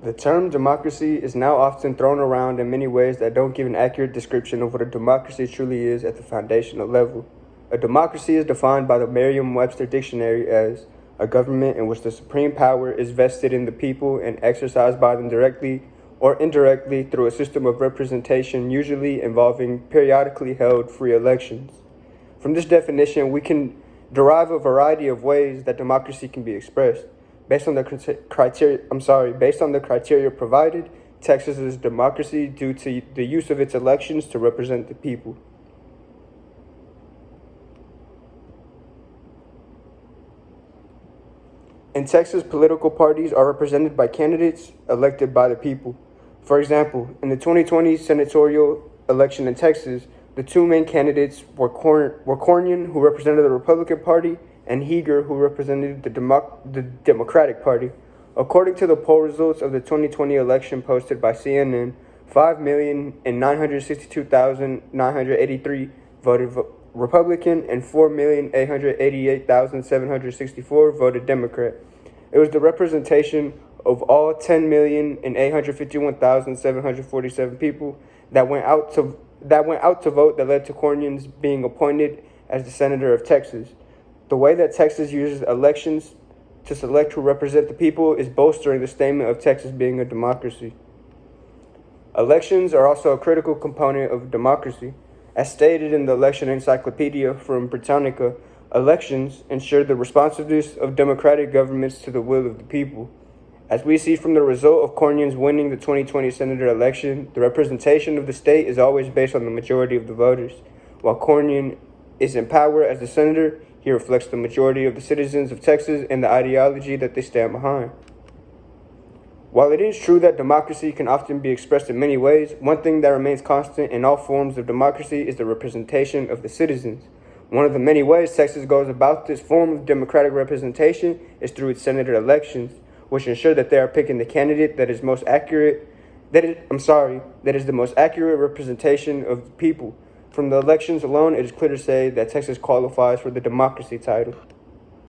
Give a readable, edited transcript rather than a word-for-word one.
The term democracy is now often thrown around in many ways that don't give an accurate description of what a democracy truly is at the foundational level. A democracy is defined by the Merriam-Webster dictionary as a government in which the supreme power is vested in the people and exercised by them directly or indirectly through a system of representation, usually involving periodically held free elections. From this definition, we can derive a variety of ways that democracy can be expressed. Based on the criteria provided, Texas is democracy due to the use of its elections to represent the people. In Texas, political parties are represented by candidates elected by the people. For example, in the 2020 senatorial election in Texas, the two main candidates were Cornyn, who represented the Republican Party, and Heger, who represented the Democratic Party. According to the poll results of the 2020 election posted by CNN, 5,962,983 voted Republican and 4,888,764 voted Democrat. It was the representation of all 10,851,747 people that went out to vote that led to Cornyn's being appointed as the senator of Texas. The way that Texas uses elections to select who represent the people is bolstering the statement of Texas being a democracy. Elections are also a critical component of democracy. As stated in the Election Encyclopedia from Britannica, elections ensure the responsiveness of democratic governments to the will of the people. As we see from the result of Cornyn's winning the 2020 senator election, the representation of the state is always based on the majority of the voters. While Cornyn is in power as the senator, he reflects the majority of the citizens of Texas and the ideology that they stand behind. While it is true that democracy can often be expressed in many ways, one thing that remains constant in all forms of democracy is the representation of the citizens. One of the many ways Texas goes about this form of democratic representation is through its senator elections, which ensure that they are picking the candidate that is the most accurate representation of the people. From the elections alone, it is clear to say that Texas qualifies for the democracy title.